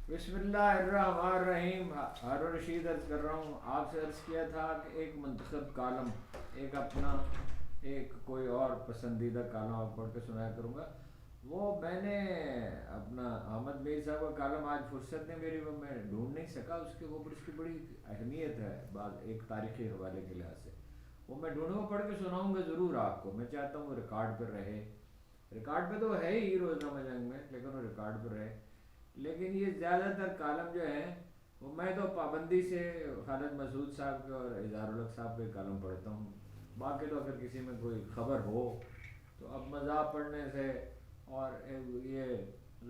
بسم اللہ الرحمن الرحیم. ہارون رشید عرض کر رہا ہوں. آپ سے عرض کیا تھا کہ ایک منتخب کالم، ایک اپنا، ایک کوئی اور پسندیدہ کالم آپ پڑھ کے سنایا کروں گا. وہ میں نے اپنا احمد میر صاحب کا کالم آج فرصت نہیں میری، وہ میں ڈھونڈ نہیں سکا. اس کے وہ اس کی بڑی اہمیت ہے بعض ایک تاریخی حوالے کے لحاظ سے. وہ میں ڈھونڈوں گا، پڑھ کے سناؤں گا ضرور آپ کو. میں چاہتا ہوں وہ ریکارڈ پہ رہے. ریکارڈ پہ تو ہے ہی روزنامہ جنگ میں، لیکن وہ ریکارڈ پہ رہے. لیکن یہ زیادہ تر کالم جو ہیں وہ میں تو پابندی سے خالد مسعود صاحب کے اور اظہار الحق صاحب کے کالم پڑھتا ہوں. باقی تو اگر کسی میں کوئی خبر ہو تو اب مذاق پڑھنے سے اور یہ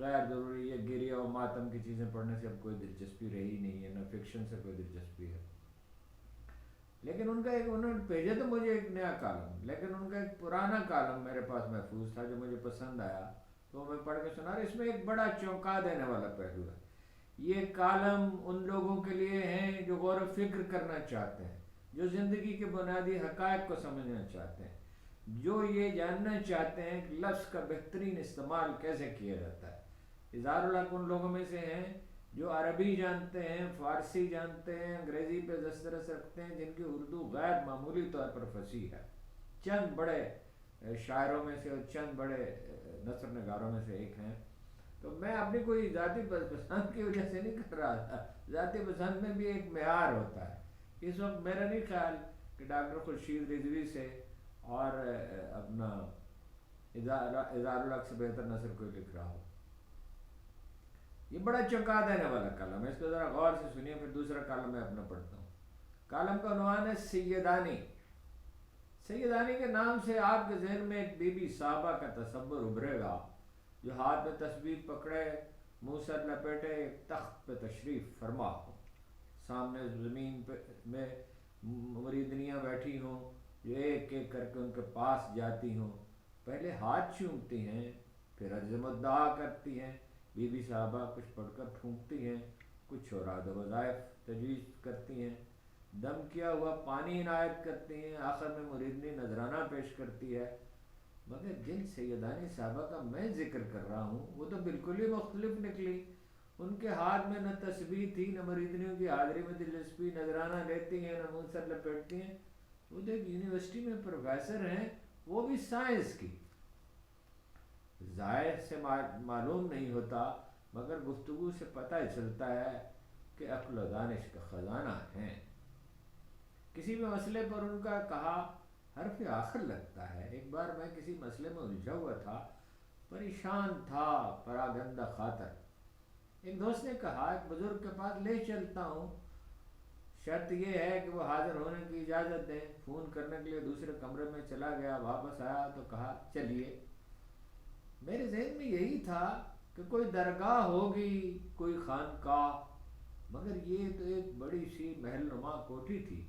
غیر ضروری یہ گریہ و ماتم کی چیزیں پڑھنے سے اب کوئی دلچسپی رہی نہیں ہے، نہ فکشن سے کوئی دلچسپی ہے. لیکن ان کا ایک انہوں نے بھیجا تو مجھے ایک نیا کالم، لیکن ان کا ایک پرانا کالم میرے پاس محفوظ تھا جو مجھے پسند آیا، تو میں پڑھ کے سنا رہا. اس میں ایک بڑا چونکا دینے والا پہلو ہے. یہ کالم ان لوگوں کے لیے ہیں جو غور و فکر کرنا چاہتے ہیں، جو زندگی کے بنیادی حقائق کو سمجھنا چاہتے ہیں، جو یہ جاننا چاہتے ہیں کہ لفظ کا بہترین استعمال کیسے کیا جاتا ہے. اظہار الحق ان لوگوں میں سے ہیں جو عربی جانتے ہیں، فارسی جانتے ہیں، انگریزی پہ دسترس رکھتے ہیں، جن کی اردو غیر معمولی طور پر فصیح ہے. چند بڑے شاعروں میں سے اور چند بڑے نثر نگاروں میں سے ایک ہیں. تو میں اپنی کوئی ذاتی پسند کی وجہ سے نہیں کر رہا تھا. ذاتی پسند میں بھی ایک معیار ہوتا ہے. اس وقت میرا نہیں خیال کہ ڈاکٹر خورشید رضوی سے اور اپنا اظہار الحق سے بہتر نثر کوئی لکھ رہا ہو. یہ بڑا چونکا دینے والا کالم ہے، اس کو ذرا غور سے سنیے. پھر دوسرا کالم میں اپنا پڑھتا ہوں. کالم کا عنوان ہے سیدانی. سیدانی کے نام سے آپ کے ذہن میں ایک بی بی صاحبہ کا تصور ابھرے گا جو ہاتھ میں تسبیح پکڑے، منہ سر لپیٹے ایک تخت پہ تشریف فرما ہو. سامنے زمین پہ میں مریدنیاں بیٹھی ہوں جو ایک ایک کر کے ان کے پاس جاتی ہوں، پہلے ہاتھ چومتی ہیں، پھر عرض مدعا کرتی ہیں. بی بی صاحبہ کچھ پڑھ کر پھونکتی ہیں، کچھ اوراد و وظائف تجویز کرتی ہیں، دم کیا ہوا پانی عنایت کرتی ہیں، آخر میں مریدنی نذرانہ پیش کرتی ہے. مگر جن سیدانی صاحبہ کا میں ذکر کر رہا ہوں وہ تو بالکل ہی مختلف نکلی. ان کے ہاتھ میں نہ تسبیح تھی، نہ مریدنیوں کی حاضری میں دلچسپی، نذرانہ لیتی ہیں، نہ منہ سر لپیٹتی ہیں. وہ تو ایک یونیورسٹی میں پروفیسر ہیں، وہ بھی سائنس کی. ظاہر سے معلوم نہیں ہوتا، مگر گفتگو سے پتہ چلتا ہے کہ عقل و دانش کا خزانہ ہیں. کسی بھی مسئلے پر ان کا کہا حرف آخر لگتا ہے. ایک بار میں کسی مسئلے میں الجھا ہوا تھا، پریشان تھا، پراگندہ خاطر. ایک دوست نے کہا ایک بزرگ کے پاس لے چلتا ہوں، شرط یہ ہے کہ وہ حاضر ہونے کی اجازت دیں. فون کرنے کے لیے دوسرے کمرے میں چلا گیا، واپس آیا تو کہا چلیے. میرے ذہن میں یہی تھا کہ کوئی درگاہ ہوگی، کوئی خانقاہ، مگر یہ تو ایک بڑی سی محل نما کوٹھی تھی.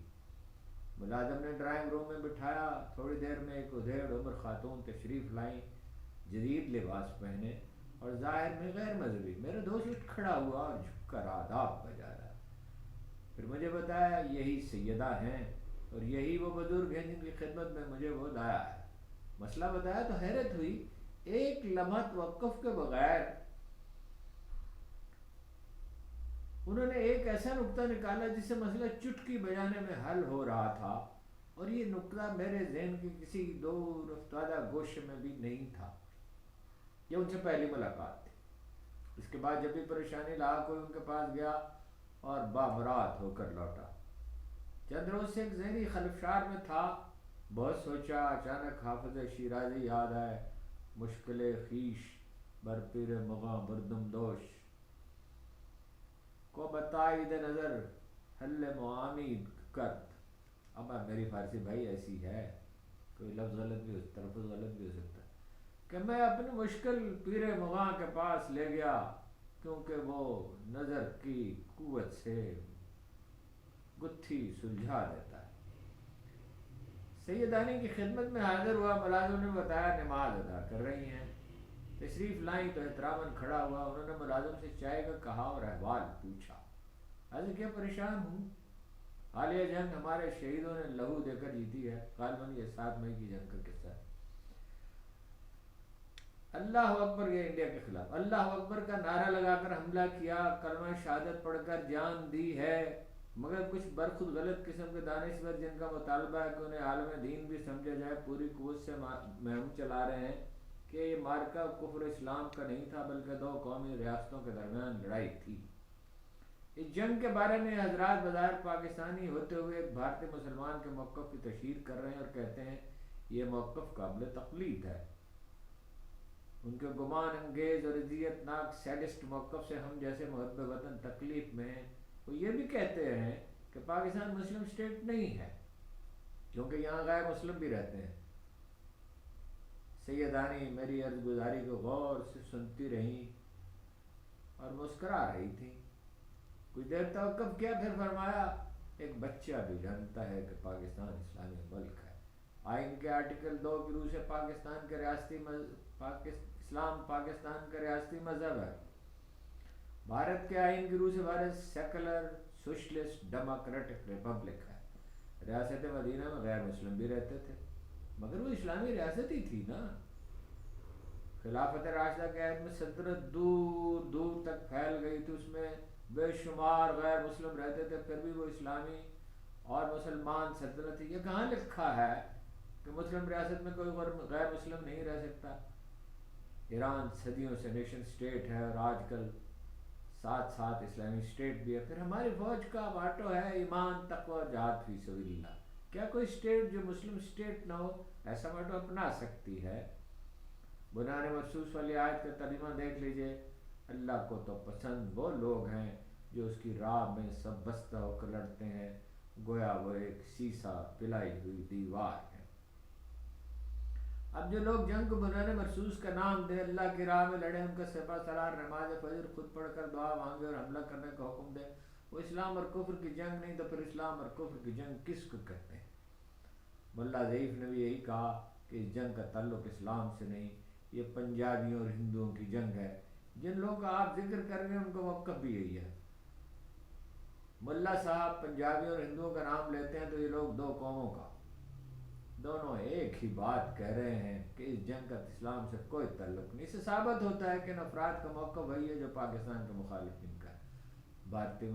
ملازم نے ڈرائنگ روم میں بٹھایا. تھوڑی دیر میں ایک ادھیڑ عمر خاتون تشریف لائیں، جدید لباس پہنے اور ظاہر میں غیر مذہبی. میرا دوست اٹھ کھڑا ہوا اور جھک کر آداب بجا رہا. پھر مجھے بتایا یہی سیدہ ہیں اور یہی وہ بزرگ ہیں جن کی خدمت میں مجھے وہ دایا ہے. مسئلہ بتایا تو حیرت ہوئی. ایک لمحہ توقف کے بغیر انہوں نے ایک ایسا نقطہ نکالا جس سے مسئلہ چٹکی بجانے میں حل ہو رہا تھا، اور یہ نقطہ میرے ذہن کی کسی دور افتادہ گوشے میں بھی نہیں تھا. یہ ان سے پہلی ملاقات تھی. اس کے بعد جب بھی پریشانی لاحق ہوئی ان کے پاس گیا اور بامراد ہو کر لوٹا. چند روز سے ایک ذہنی خلفشار میں تھا. بہت سوچا، اچانک حافظ شیرازی یاد آئے. مشکل خیش بر پیر مغاں بردم دوش کو بتائید نظر حل معامید کرد. اب میری فارسی بھائی ایسی ہے، کوئی لفظ غلط بھی ہو، تلفظ غلط بھی ہو سکتا ہے، کہ میں اپنی مشکل پیر مغاں کے پاس لے گیا کیونکہ وہ نظر کی قوت سے گتھی سلجھا دیتا ہے. سیدانی کی خدمت میں حاضر ہوا. ملازم نے بتایا نماز ادا کر رہی ہیں. تشریف لائیں تو احتراماً کھڑا ہوا. انہوں نے ملازم سے چائے کا کہا اور احوال پوچھا. حضرت کیا پریشان ہوں، حالیہ جنگ ہمارے شہیدوں نے لہو دے کر جیتی ہے. غالباً یہ 7 مئی کی جنگ کا قصہ ہے. اللہ اکبر، یہ انڈیا کے خلاف اللہ اکبر کا نعرہ لگا کر حملہ کیا، کلمہ شہادت پڑھ کر جان دی ہے، مگر کچھ برخود غلط قسم کے دانشور جن کا مطالبہ ہے کہ انہیں عالم دین بھی سمجھا جائے، پوری قوت سے مہم چلا رہے ہیں کہ یہ مارکہ کفر اسلام کا نہیں تھا بلکہ دو قومی ریاستوں کے درمیان لڑائی تھی۔ اس جنگ کے بارے میں حضرات بظاہر پاکستانی ہوتے ہوئے ایک بھارتی مسلمان کے موقف کی تشہیر کر رہے ہیں اور کہتے ہیں یہ موقف قابل تقلید ہے۔ ان کے گمان انگیز اور اذیت ناک سیڈسٹ موقف سے ہم جیسے محب وطن تکلیف میں ہیں۔ وہ یہ بھی کہتے ہیں کہ پاکستان مسلم اسٹیٹ نہیں ہے کیونکہ یہاں غیر مسلم بھی رہتے ہیں۔ سیدانی میری عرض گزاری کو غور سے سنتی رہیں اور مسکرا رہی تھیں۔ کچھ دیر توقف کیا، پھر فرمایا ایک بچہ بھی جانتا ہے کہ پاکستان اسلامی ملک ہے۔ آئین کے آرٹیکل 2 کی روح سے پاکستان کے ریاستی اسلام پاکستان کا ریاستی مذہب ہے۔ بھارت کے آئین کی روح سے Bharat secular socialist democratic republic ہے۔ ریاست مدینہ میں غیر مسلم بھی رہتے تھے مگر وہ اسلامی ریاست ہی تھی نا۔ خلافت راشدہ کے عہد میں سلطنت دور دور تک پھیل گئی تھی، اس میں بے شمار غیر مسلم رہتے تھے، پھر بھی وہ اسلامی اور مسلمان سلطنت تھی۔ یہ کہاں لکھا ہے کہ مسلم ریاست میں کوئی غیر مسلم نہیں رہ سکتا؟ ایران صدیوں سے نیشن سٹیٹ ہے اور آج کل ساتھ ساتھ اسلامی سٹیٹ بھی ہے۔ پھر ہماری فوج کا ماٹو ہے ایمان تقوی جہاد فی سبیل اللہ۔ کیا کوئی سٹیٹ جو مسلم سٹیٹ نہ ہو ایسا ماٹو اپنا سکتی ہے؟ بنیان مخصوص والی آیت کا ترجمہ دیکھ لیجئے۔ اللہ کو تو پسند وہ لوگ ہیں جو اس کی راہ میں سب بستہ ہو کر لڑتے ہیں، گویا وہ ایک سیسا پلائی ہوئی دیوار ہے۔ اب جو لوگ جنگ کو بنیان مرصوص کا نام دے، اللہ کی راہ میں لڑے، ان کا سپہ سالار نماز فجر خود پڑھ کر دعا مانگے اور حملہ کرنے کا حکم دے، وہ اسلام اور کفر کی جنگ نہیں تو پھر اسلام اور کفر کی جنگ کس کو کہتے ہیں؟ ملا ضعیف نے بھی یہی کہا کہ اس جنگ کا تعلق اسلام سے نہیں، یہ پنجابیوں اور ہندوؤں کی جنگ ہے۔ جن لوگوں کا آپ ذکر کر رہے ہیں ان کا موقف بھی یہی ہے۔ ملا صاحب پنجابیوں اور ہندوؤں کا نام لیتے ہیں تو یہ لوگ دو قوموں کا، دونوں ایک ہی بات کہہ رہے ہیں کہ اس جنگ کا اسلام سے کوئی تعلق نہیں۔ اس سے ثابت ہوتا ہے کہ ان افراد کا موقف وہی ہے جو پاکستان کے مخالفین کا ہے۔ بھارتی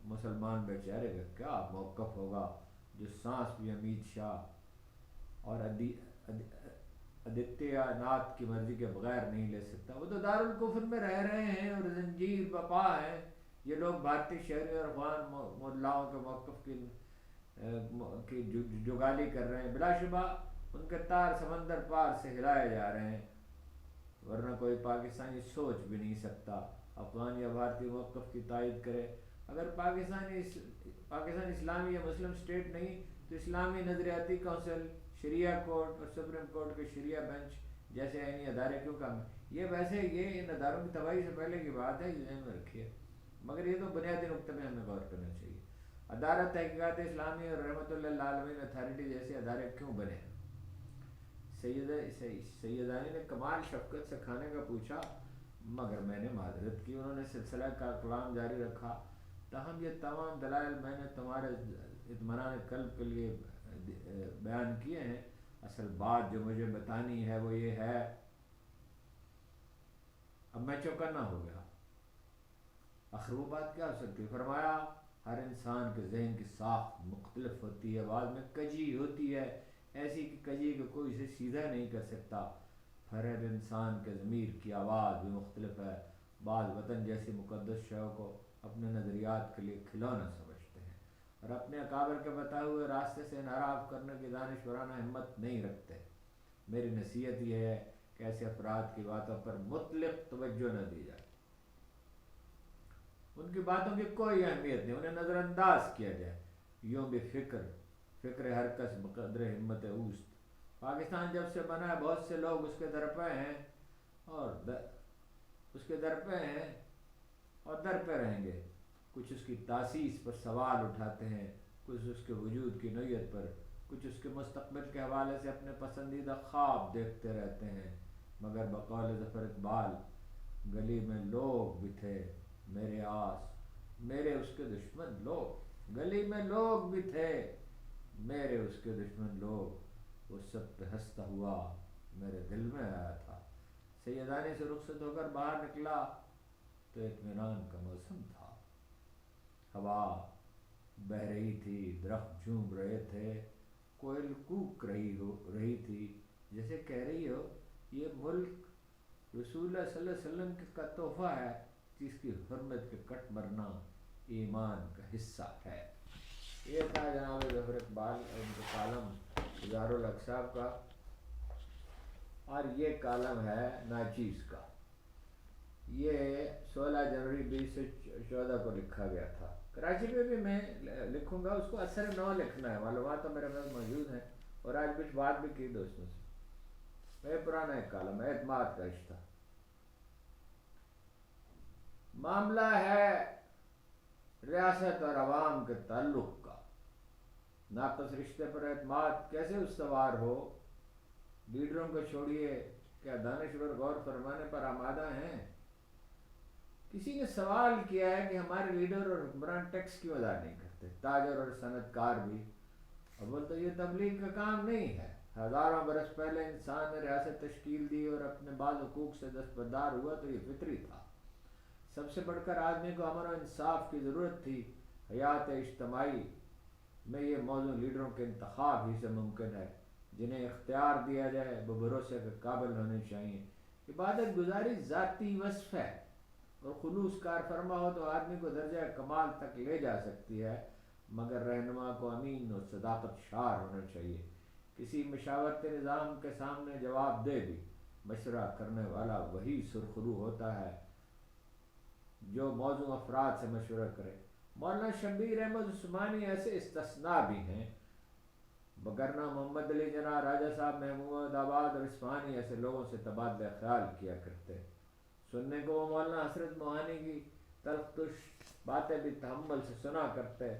مسلمان بیچارے کا کیا موقف ہوگا جو سانس بھی امیت شاہ اور آدتیہ ناتھ کی مرضی کے بغیر نہیں لے سکتا؟ وہ تو دارالکفر میں رہ رہے ہیں اور زنجیر بپا ہیں۔ یہ لوگ بھارتی شہری اور افغان ملاؤں کے موقف کی جگالی کر رہے ہیں۔ بلا شبہ ان کے تار سمندر پار سے ہلائے جا رہے ہیں، ورنہ کوئی پاکستانی سوچ بھی نہیں سکتا افغان یا بھارتی موقف کی تائید کرے۔ اگر پاکستان اسلامی یا مسلم اسٹیٹ نہیں تو اسلامی نظریاتی کونسل، شریعہ کورٹ اور سپریم کورٹ کے شریعہ بینچ جیسے آئینی ادارے کیوں کام ہیں؟ یہ ویسے یہ ان اداروں کی تباہی سے پہلے کی بات ہے، ذہن میں رکھیے، مگر یہ تو بنیادی نقطے میں ہمیں غور کرنا چاہیے۔ عدالت تحقیقات اسلامی اور رحمت اللہ للعالمین اتھارٹی جیسے ادارے کیوں بنے؟ سیدانی نے کمال شفقت سے کھانے کا پوچھا مگر میں نے معذرت کی۔ انہوں نے سلسلہ کا کلام جاری رکھا، تاہم یہ تمام دلائل میں نے تمہارے اطمینان قلب کے لیے بیان کیے ہیں۔ اصل بات جو مجھے بتانی ہے وہ یہ ہے۔ اب میں چوکنا ہو گیا، آخر وہ بات کیا ہو سکتی ہے؟ فرمایا ہر انسان کے ذہن کی ساخت مختلف ہوتی ہے، بعض میں کجی ہوتی ہے ایسی کہ کجی کو کوئی اسے سیدھا نہیں کر سکتا، ہر انسان کے ضمیر کی آواز بھی مختلف ہے، بعض وطن جیسی مقدس شے کو اپنے نظریات کے لیے کھلونا سمجھتے ہیں اور اپنے اکابر کے بتائے ہوئے راستے سے انحراف کرنے کی دانشورانہ ہمت نہیں رکھتے۔ میری نصیحت یہ ہے کہ ایسے افراد کی باتوں پر مطلق توجہ نہ دی جائے، ان کی باتوں کی کوئی اہمیت نہیں، انہیں نظر انداز کیا جائے۔ یوں بھی فکر ہر کس بقدر ہمت اوست۔ پاکستان جب سے بنا ہے بہت سے لوگ اس کے درپے ہیں اور در پہ رہیں گے۔ کچھ اس کی تاسیس پر سوال اٹھاتے ہیں، کچھ اس کے وجود کی نوعیت پر، کچھ اس کے مستقبل کے حوالے سے اپنے پسندیدہ خواب دیکھتے رہتے ہیں، مگر بقول ظفر اقبال گلی میں لوگ بھی تھے میرے آس، میرے اس کے دشمن لوگ، گلی میں لوگ بھی تھے میرے اس کے دشمن لوگ، وہ سب پہ ہنستا ہوا میرے دل میں آیا تھا، سیدانی سے رخصت ہو کر باہر نکلا تو اطمینان کا موسم تھا، ہوا بہہ رہی تھی، درخت جھوم رہے تھے، کوئل کوک رہی تھی، جیسے کہہ رہی ہو یہ ملک رسول اللہ صلی اللہ علیہ وسلم کا تحفہ ہے جس کی حرمت کے کٹ مرنا ایمان کا حصہ ہے۔ یہ تھا جناب ظفر اقبال ان کا کالم اظہار الحق صاحب کا، اور یہ کالم ہے ناچیز کا، یہ 16 جنوری 2014 کو لکھا گیا تھا۔ کراچی میں بھی میں لکھوں گا، اس کو اثر نو لکھنا ہے، معلومات تو میرے پاس موجود ہیں، اور آج کچھ بات بھی کی دوستوں سے۔ یہ پرانا ایک کالم ہے، اعتماد کا رشتہ۔ معاملہ ہے ریاست اور عوام کے تعلق کا، ناقص رشتے پر اعتماد کیسے استوار ہو؟ لیڈروں کو چھوڑیے، کیا دانشور غور فرمانے پر آمادہ ہیں؟ کسی نے سوال کیا ہے کہ ہمارے لیڈر اور حکمران ٹیکس کیوں ادا نہیں کرتے، تاجر اور صنعت کار بھی؟ اول تو یہ تبلیغ کا کام نہیں ہے، ہزاروں برس پہلے انسان نے ریاست تشکیل دی اور اپنے بعض حقوق سے دستبردار ہوا تو یہ فطری تھا۔ سب سے بڑھ کر آدمی کو امن و انصاف کی ضرورت تھی۔ حیات اجتماعی میں یہ موضوع لیڈروں کے انتخاب ہی سے ممکن ہے، جنہیں اختیار دیا جائے وہ بھروسے کے قابل ہونے چاہیے۔ عبادت گزاری ذاتی وصف ہے، اور خلوص کار فرما ہو تو آدمی کو درجہ کمال تک لے جا سکتی ہے، مگر رہنما کو امین اور صداقت شار ہونا چاہیے۔ کسی مشاورتی نظام کے سامنے جواب دے بھی مشورہ کرنے والا وہی سرخرو ہوتا ہے جو موضوع افراد سے مشورہ کرے۔ مولانا شبیر احمد عثمانی ایسے استثناء بھی ہیں، وگرنہ محمد علی جناح، راجہ صاحب محمود آباد اور عثمانی ایسے لوگوں سے تبادلہ خیال کیا کرتے۔ سننے کو وہ مولانا حسرت موہانی کی تلخ باتیں بھی تحمل سے سنا کرتے،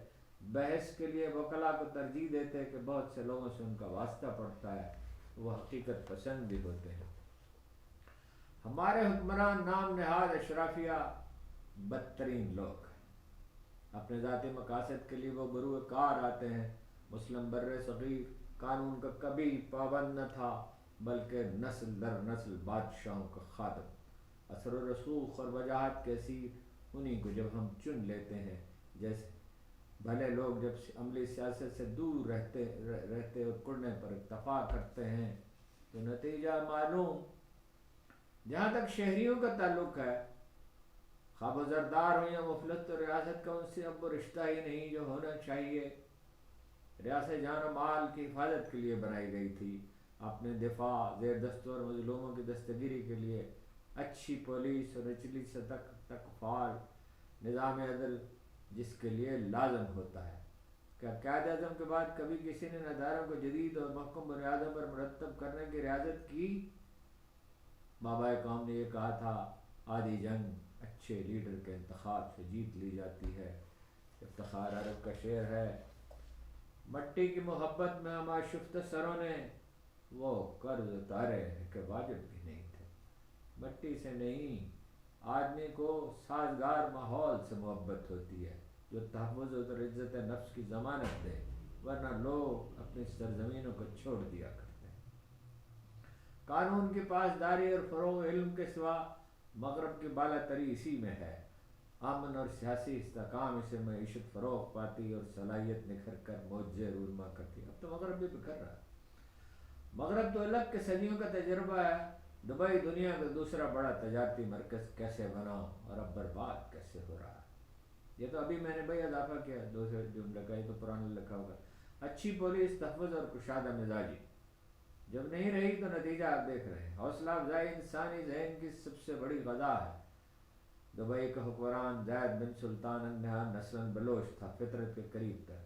بحث کے لیے وکلاء کو ترجیح دیتے کہ بہت سے لوگوں سے ان کا واسطہ پڑتا ہے، وہ حقیقت پسند بھی ہوتے ہیں۔ ہمارے حکمران نام نہاد اشرافیہ بدترین لوگ ہیں، اپنے ذاتی مقاصد کے لیے وہ گروہ کار آتے ہیں۔ مسلم بر صغیر قانون کا کبھی پابند نہ تھا، بلکہ نسل در نسل بادشاہوں کا خادم۔ اثر و رسوخ اور وجاہت کے اسیر انہی کو جب ہم چن لیتے ہیں، جیسے بھلے لوگ جب عملی سیاست سے دور رہتے اور کڑنے پر اکتفا کرتے ہیں تو نتیجہ معلوم۔ جہاں تک شہریوں کا تعلق ہے، خواب و زردار ہو یا مفلس، تو ریاست کا ان سے اب وہ رشتہ ہی نہیں جو ہونا چاہیے۔ ریاست جان و مال کی حفاظت کے لیے بنائی گئی تھی، اپنے دفاع، زیر دستور مظلوموں کی دستگیری کے لیے اچھی پولیس اور نچلی سطح تک فعال نظام عدل جس کے لیے لازم ہوتا ہے۔ کیا قائد اعظم کے بعد کبھی کسی نے نداروں کو جدید اور محکم بنیادوں پر مرتب کرنے کی ریاضت کی؟ بابائے قوم نے یہ کہا تھا، آدھی جنگ اچھے لیڈر کے انتخاب سے جیت لی جاتی ہے۔ افتخار عرب کا شعر ہے، مٹی کی محبت میں ہمارے شفتہ سروں نے وہ قرض اتارے کہ واجب بھی نہیں تھے۔ مٹی سے نہیں، آدمی کو سازگار ماحول سے محبت ہوتی ہے جو تحفظ اور عزت نفس کی ضمانت دے، ورنہ لوگ اپنی سرزمینوں کو چھوڑ دیا کرتے ہیں۔ قانون کی پاسداری اور فروغ علم کے سوا مغرب کی بالا تری اسی میں ہے۔ امن اور سیاسی استحکام اسے معیشت فروغ پاتی اور صلاحیت نکھر کر معجزے رونما کرتی ہے۔ اب تو مغرب بھی بکھر رہا ہے۔ مغرب تو الگ کے صدیوں کا تجربہ ہے۔ دبئی دنیا کا دوسرا بڑا تجارتی مرکز کیسے بنا اور اب برباد کیسے ہو رہا ہے۔ یہ تو ابھی میں نے بھائی اضافہ کیا، دوسرے جملے کا، یہ تو پرانا لکھا ہوگا۔ اچھی پولیس، تحفظ اور کشادہ مزاجی جب نہیں رہی تو نتیجہ آپ دیکھ رہے ہیں۔ حوصلہ افزائی انسانی ذہن کی سب سے بڑی غذا ہے۔ دبئی کا حکمران زید بن سلطان النہان نسلاً بلوچ تھا، فطرت کے قریب تھا۔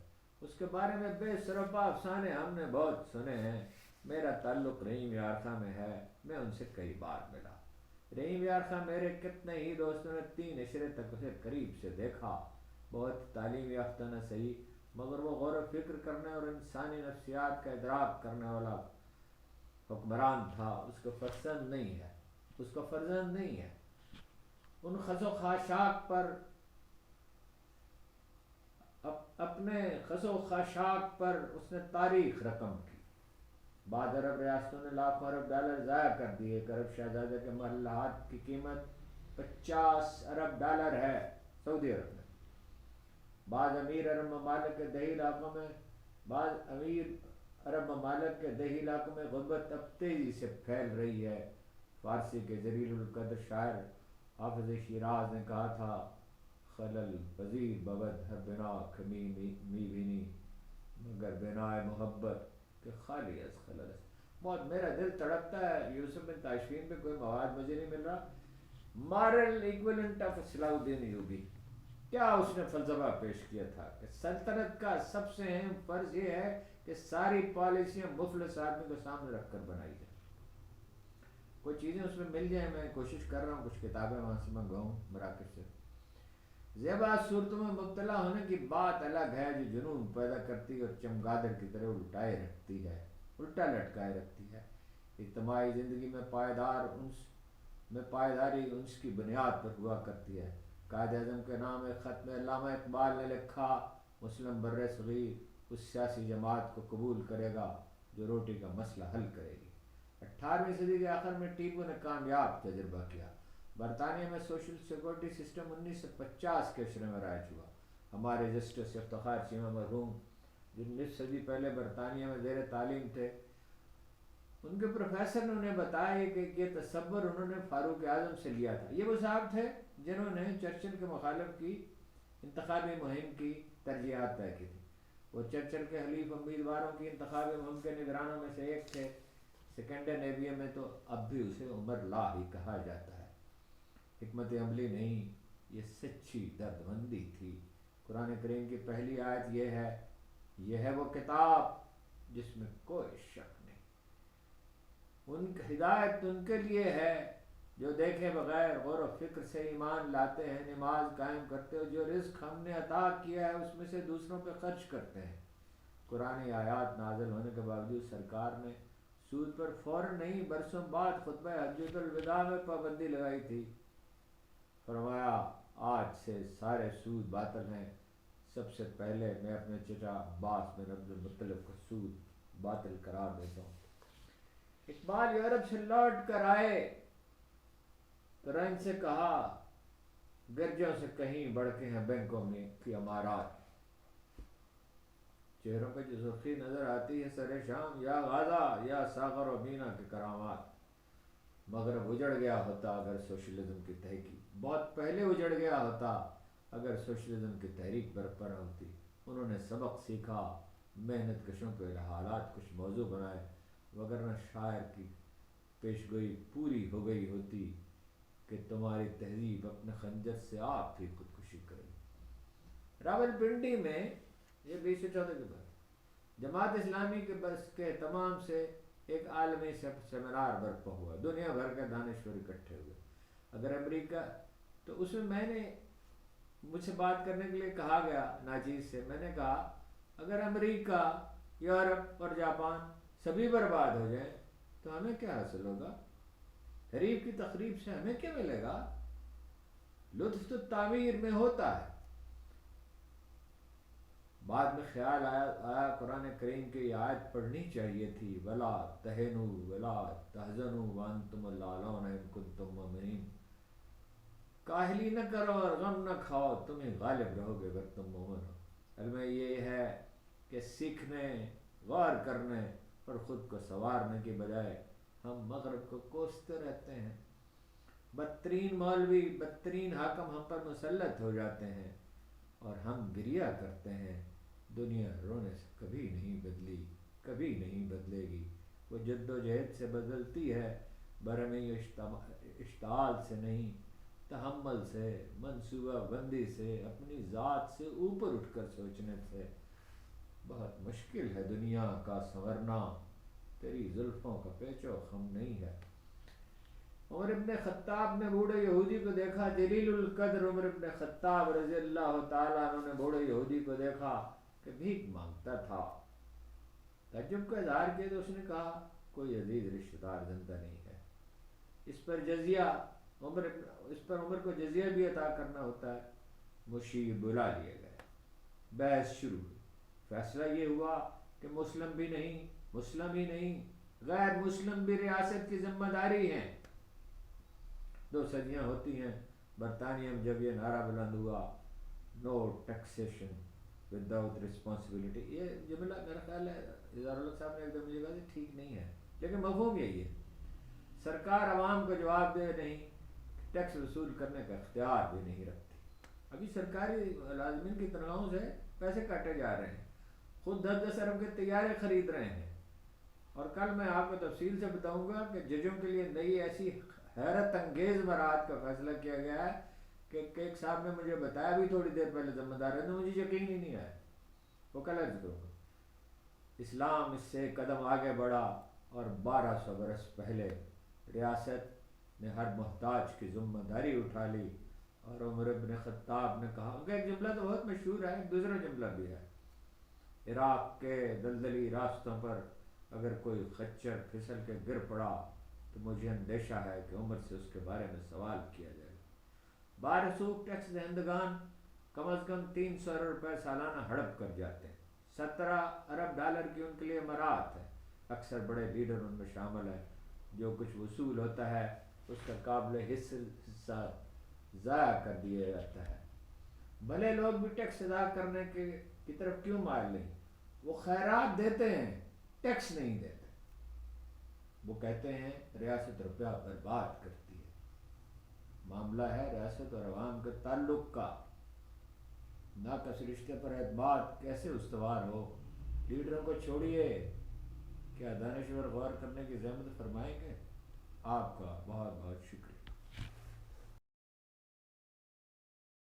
اس کے بارے میں بے سراپا افسانے ہم نے بہت سنے ہیں۔ میرا تعلق رحیم یار خاں میں ہے، میں ان سے کئی بار ملا۔ رحیم یار خاں میرے کتنے ہی دوستوں نے 3 عشرے تک اسے قریب سے دیکھا۔ بہت تعلیم یافتہ نہ صحیح، مگر وہ غور و فکر کرنے اور انسانی نفسیات کا ادراک کرنے والا حکمران تھا۔ اس کو فرزند نہیں ہے۔ ان خس و خاشاک پر اپنے خس و خاشاک پر اس نے تاریخ رقم کی۔ بعض عرب ریاستوں نے لاکھوں ارب ڈالر ضائع کر دیے. ایک عرب شہزادے کے محلات کی قیمت 50 ارب ڈالر ہے سعودی عرب میں. بعض امیر عرب ممالک کے دیہی علاقوں میں بعض امیر عرب ممالک کے دیہی علاقوں میں غربت اب تیزی سے پھیل رہی ہے. فارسی کے جلیل القدر شاعر حافظ شیراز نے کہا تھا خلل پذیر بود ہر بنا کمی می بینی مگر بنائے محبت کہ خالی از خلل. بہت میرا دل تڑپتا ہے یوسف بن تاشفین پہ کوئی مواد مجھے نہیں مل رہا. مارل ایکویلنٹ آف صلاح الدین ایوبی کیا اس نے فلسفہ پیش کیا تھا کہ سلطنت کا سب سے اہم فرض یہ ہے کہ ساری پالیسیاں مفلس آدمی کو سامنے رکھ کر بنائی جائیں. کوئی چیزیں اس میں مل جائیں. میں کوشش کر رہا ہوں کچھ کتابیں وہاں سے منگواؤں مراکش سے. زیبا صورتوں میں مبتلا ہونے کی بات الگ ہے جو جنون پیدا کرتی اور چمگادڑ کی طرح الٹائے رکھتی ہے الٹا لٹکائے رکھتی ہے. اجتماعی زندگی میں پائیداری انس کی بنیاد پر ہوا کرتی ہے. قائد اعظم کے نام ایک خط میں علامہ اقبال نے لکھا مسلم بر صغیر اس سیاسی جماعت کو قبول کرے گا جو روٹی کا مسئلہ حل کرے گی. 18ویں صدی کے آخر میں ٹیپو نے کامیاب تجربہ کیا. برطانیہ میں سوشل سیکورٹی سسٹم 1950 کے عشرے میں رائج ہوا. ہمارے جسٹس افتخار چیمہ مرحوم جن 19 صدی پہلے برطانیہ میں زیر تعلیم تھے ان کے پروفیسر نے انہیں بتایا کہ یہ تصور انہوں نے فاروق اعظم سے لیا تھا. یہ وہ صاحب تھے جنہوں نے چرچل کے مخالف کی انتخابی مہم کی ترجیحات طے کی تھی. وہ چرچل کے حلیف امیدواروں کی انتخابی مہم کے نگرانوں میں سے ایک تھے. سکنڈینیویا میں تو اب بھی اسے عمر لا ہی کہا جاتا ہے. حکمت عملی نہیں یہ سچی دردمندی تھی. قرآن کریم کی پہلی آیت یہ ہے وہ کتاب جس میں کوئی شک نہیں. ان کی ہدایت ان کے لیے ہے جو دیکھے بغیر غور و فکر سے ایمان لاتے ہیں نماز قائم کرتے ہو جو رزق ہم نے عطا کیا ہے اس میں سے دوسروں پہ خرچ کرتے ہیں. قرآن آیات نازل ہونے کے باوجود سرکار نے سود پر فوراً نہیں برسوں بعد خطبہ حجۃ الوداع میں پابندی لگائی تھی. فرمایا آج سے سارے سود باطل ہیں. سب سے پہلے میں اپنے چچا عباس بن عبد المطلب کو سود باطل قرار دیتا ہوں. اقبال یورپ سے لوٹ کر آئے تو رن سے کہا گرجوں سے کہیں بڑھ کے ہیں بینکوں میں کی امارات. چہروں پہ جو سرخی نظر آتی ہے سر شام یا غازہ یا ساغر و مینا کے کرامات. مغرب اجڑ گیا ہوتا اگر سوشلزم کی تحقیق بہت پہلے اجڑ گیا ہوتا اگر سوشلزم کی تحریک برپا نہ ہوتی. انہوں نے سبق سیکھا محنت کشوں پہ حالات کچھ موضوع بنائے وگرنہ شاعر کی پیشگوئی پوری ہو گئی ہوتی کہ تمہاری تہذیب اپنے خنجر سے آپ ہی خودکشی کرے. راول پنڈی میں یہ 2014 کے بعد جماعت اسلامی کے بس کے تمام سے ایک عالمی سیمینار برپا ہوا. دنیا بھر کے دانشور اکٹھے ہوئے. اگر امریکہ تو اس میں نے مجھ سے بات کرنے کے لیے کہا گیا ناچیز سے. میں نے کہا اگر امریکہ یورپ اور جاپان سبھی برباد ہو جائیں تو ہمیں کیا حاصل ہوگا؟ حریف کی تقریب سے ہمیں کیا ملے گا؟ لطف تو تعمیر میں ہوتا ہے. بعد میں خیال آیا قرآن کریم کی آیت پڑھنی چاہیے تھی ولا تہنوا ولا تحزنوا وانتم الاعلون ان کنتم مؤمنین. کاہلی نہ کرو اور غم نہ کھاؤ تمہیں غالب رہو گے اگر تم مومن ہو. علم یہ ہے کہ سیکھنے غور کرنے اور خود کو سنوارنے کی بجائے ہم مغرب کو کوستے رہتے ہیں. بدترین مولوی بدترین حاکم ہم پر مسلط ہو جاتے ہیں اور ہم گریہ کرتے ہیں. دنیا رونے سے کبھی نہیں بدلی کبھی نہیں بدلے گی. وہ جد و جہد سے بدلتی ہے برہمی اشتعال سے نہیں تحمل سے منصوبہ بندی سے اپنی ذات سے اوپر اٹھ کر سوچنے سے. بہت مشکل ہے دنیا کا سنورنا تیری زلفوں کا پیچ و خم نہیں ہے. عمر ابن خطاب نے بوڑھے یہودی کو دیکھا. جلیل القدر عمر ابن خطاب رضی اللہ تعالیٰ عنہ نے بوڑھے یہودی کو دیکھا کہ بھیک مانگتا تھا. تعجب کا اظہار کیا تو اس نے کہا کوئی عزیز رشتہ دار زندہ نہیں ہے. اس پر عمر کو جزیہ بھی عطا کرنا ہوتا ہے. مشیر بلا لیے گئے. بحث شروع ہوئی. فیصلہ یہ ہوا کہ مسلم ہی نہیں غیر مسلم بھی ریاست کی ذمہ داری ہیں. 2 صدیاں ہوتی ہیں برطانیہ میں جب یہ نعرہ بلند ہوا نو ٹیکسیشن وداؤٹ رسپانسبلٹی، یہ جملہ میرا خیال ہے اظہار الحق صاحب نے ایک دم مجھے کہا کہ ٹھیک نہیں ہے، لیکن مفہوم یہی ہے. سرکار عوام کو جواب دے نہیں، ٹیکس وصول کرنے کا اختیار بھی نہیں رکھتی. ابھی سرکاری ملازمین کی تنخواہوں سے پیسے کاٹے جا رہے ہیں، خود 10-10 ارب کے طیارے خرید رہے ہیں. اور کل میں آپ کو تفصیل سے بتاؤں گا کہ ججوں کے لیے نئی ایسی حیرت انگیز برات کا فیصلہ کیا گیا ہے کہ ایک صاحب نے مجھے بتایا بھی تھوڑی دیر پہلے ذمہ دار ہے تو مجھے یقین ہی نہیں آیا، وہ کل عرض کروں گا. اسلام اس سے قدم آگے بڑھا اور 1200 برس پہلے ریاست نے ہر محتاج کی ذمہ داری اٹھا لی. اور عمر ابن خطاب نے کہا، ان کا ایک جملہ تو بہت مشہور ہے، ایک دوسرا جملہ بھی ہے، عراق کے دلدلی راستوں پر اگر کوئی خچر پھسل کے گر پڑا تو مجھے اندیشہ ہے کہ عمر سے اس کے بارے میں سوال کیا جائے گا. بارسوخ ٹیکس دہندگان کم از کم 300 ارب روپے سالانہ ہڑپ کر جاتے ہیں. 17 ارب ڈالر کی ان کے لیے امارات ہے. اکثر بڑے لیڈر ان میں شامل ہیں. جو کچھ وصول ہوتا ہے اس کا قابل حصہ ضائع کر دیا جاتا ہے. بھلے لوگ بھی ٹیکس ادا کرنے کی طرف کیوں مائل نہیں، وہ خیرات دیتے ہیں، ٹیکس نہیں دیتے. وہ کہتے ہیں ریاست روپیہ برباد کرتی ہے. معاملہ ہے ریاست اور عوام کے تعلق کا. ناقص رشتے پر اعتماد کیسے استوار ہو؟ لیڈروں کو چھوڑیے، کیا دانشور غور کرنے کی زحمت فرمائیں گے؟ آپ کا بہت بہت شکریہ.